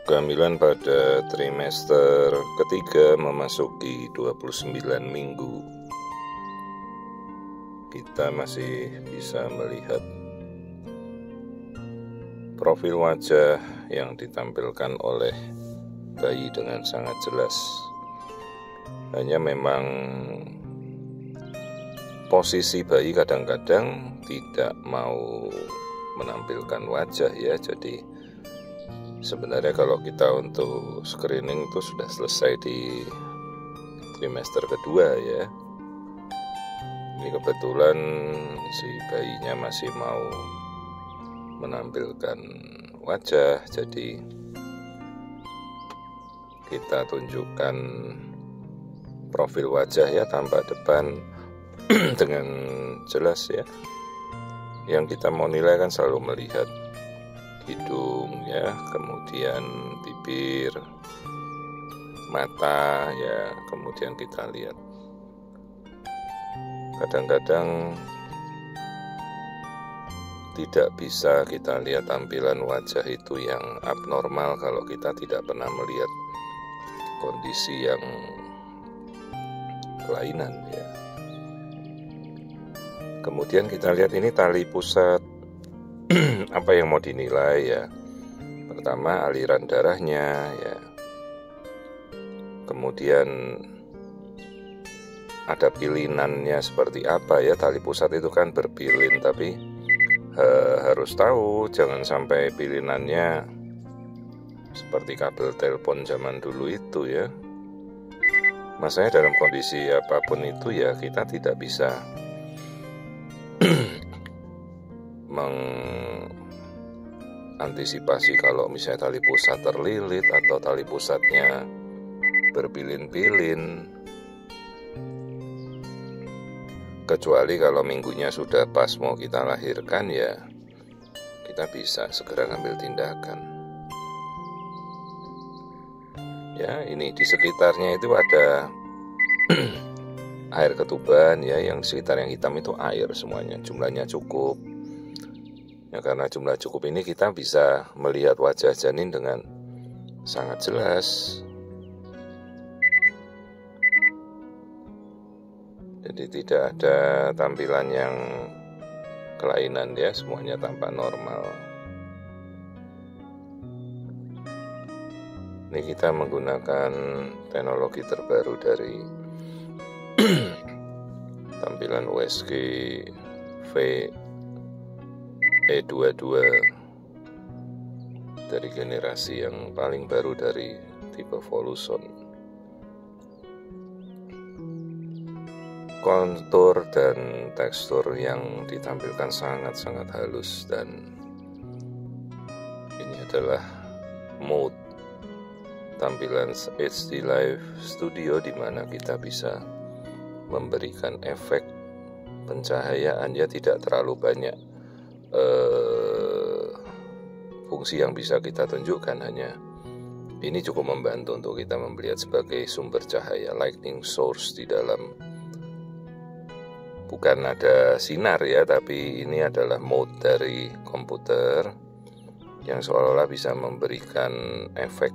Kehamilan pada trimester ketiga memasuki 29 minggu. Kita masih bisa melihat profil wajah yang ditampilkan oleh bayi dengan sangat jelas. Hanya memang posisi bayi kadang-kadang tidak mau menampilkan wajah ya. Jadi sebenarnya kalau kita untuk screening itu sudah selesai di trimester kedua ya. Ini kebetulan si bayinya masih mau menampilkan wajah, jadi kita tunjukkan profil wajah ya, tampak depan dengan jelas ya. Yang kita mau nilai kan selalu melihat hidung ya, kemudian bibir, mata ya, kemudian kita lihat. Kadang-kadang tidak bisa kita lihat tampilan wajah itu yang abnormal kalau kita tidak pernah melihat kondisi yang kelainan ya. Kemudian kita lihat ini tali pusat. Apa yang mau dinilai ya? Pertama aliran darahnya ya. Kemudian ada pilinannya seperti apa ya. Tali pusat itu kan berpilin, tapi harus tahu jangan sampai pilinannya seperti kabel telepon zaman dulu itu ya. Maksudnya dalam kondisi apapun itu ya kita tidak bisa mengantisipasi kalau misalnya tali pusat terlilit atau tali pusatnya berpilin-pilin. Kecuali kalau minggunya sudah pas mau kita lahirkan ya kita bisa segera ngambil tindakan. Ya, ini di sekitarnya itu ada air ketuban ya, yang sekitar yang hitam itu air semuanya, jumlahnya cukup. Ya, karena jumlah cukup ini kita bisa melihat wajah janin dengan sangat jelas. Jadi tidak ada tampilan yang kelainan ya, semuanya tampak normal. Ini kita menggunakan teknologi terbaru dari tampilan USG VE22 dari generasi yang paling baru dari tipe Voluson. Kontur dan tekstur yang ditampilkan sangat-sangat halus, dan ini adalah mode tampilan HD Live Studio di mana kita bisa memberikan efek pencahayaan ya, tidak terlalu banyak fungsi yang bisa kita tunjukkan, hanya ini cukup membantu untuk kita melihat sebagai sumber cahaya, lightning source di dalam. Bukan ada sinar ya, tapi ini adalah mode dari komputer yang seolah-olah bisa memberikan efek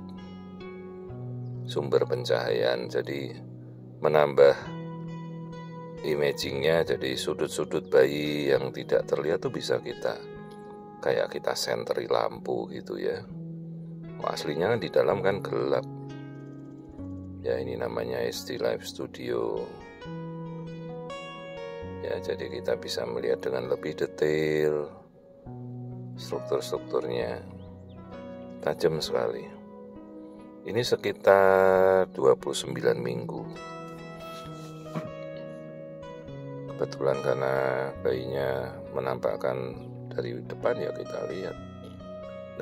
sumber pencahayaan. Jadi menambah imagingnya, jadi sudut-sudut bayi yang tidak terlihat tuh bisa kita kayak kita sentri lampu gitu ya. Aslinya kan di dalam kan gelap. Ya, ini namanya HD Live Studio. Ya, jadi kita bisa melihat dengan lebih detail struktur-strukturnya, tajam sekali. Ini sekitar 29 minggu. Kebetulan karena bayinya menampakkan dari depan ya, kita lihat.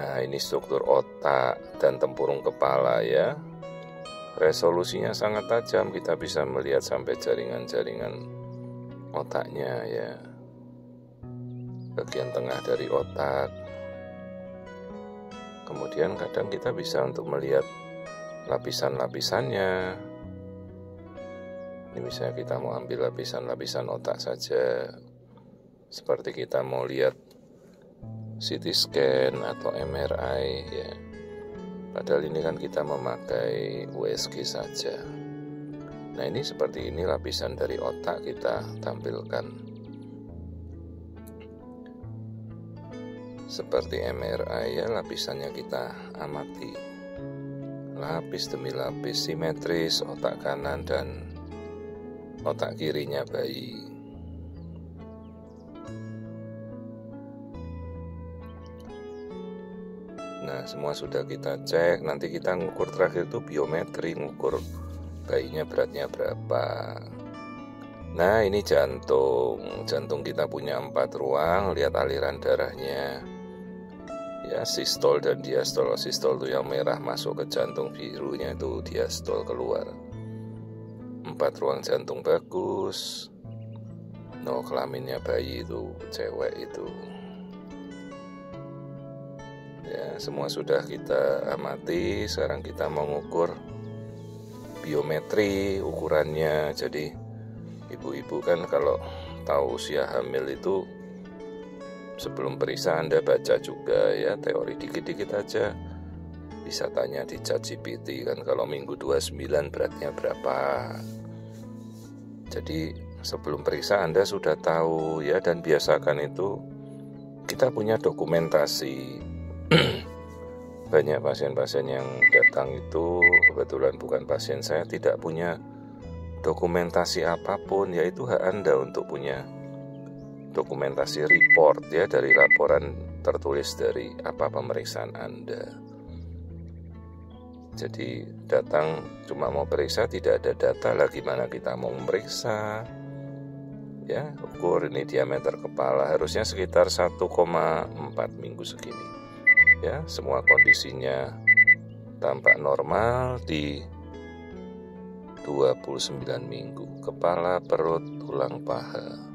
Nah, ini struktur otak dan tempurung kepala ya. Resolusinya sangat tajam, kita bisa melihat sampai jaringan-jaringan otaknya ya, bagian tengah dari otak. Kemudian kadang kita bisa untuk melihat lapisan-lapisannya. Ini misalnya kita mau ambil lapisan-lapisan otak saja, seperti kita mau lihat CT scan atau MRI ya. Padahal ini kan kita memakai USG saja. Nah, ini seperti ini lapisan dari otak kita tampilkan. Seperti MRI ya, lapisannya kita amati. Lapis demi lapis simetris otak kanan dan otak kirinya bayi. Nah, semua sudah kita cek. Nanti kita ngukur terakhir itu biometri, ngukur bayinya beratnya berapa. Nah, ini jantung. Jantung kita punya 4 ruang. Lihat aliran darahnya. Ya, sistol dan diastol. Sistol itu yang merah masuk ke jantung, birunya itu diastol keluar. 4 ruang jantung bagus. No, kelaminnya bayi itu cewek itu. Ya, semua sudah kita amati. Sekarang kita mau ngukur biometri ukurannya. Jadi ibu-ibu kan kalau tahu usia hamil itu sebelum periksa Anda baca juga ya, teori dikit-dikit aja. Bisa tanya di ChatGPT kan, kalau minggu 29 beratnya berapa. Jadi sebelum periksa Anda sudah tahu ya, dan biasakan itu kita punya dokumentasi. Banyak pasien-pasien yang datang itu kebetulan bukan pasien saya, tidak punya dokumentasi apapun. Yaitu hak Anda untuk punya dokumentasi report ya, dari laporan tertulis dari apa pemeriksaan Anda. Jadi datang cuma mau periksa, tidak ada data lah, gimana kita mau memeriksa. Ya, ukur ini diameter kepala harusnya sekitar 1,4 minggu segini. Ya, semua kondisinya tampak normal di 29 minggu. Kepala, perut, tulang paha.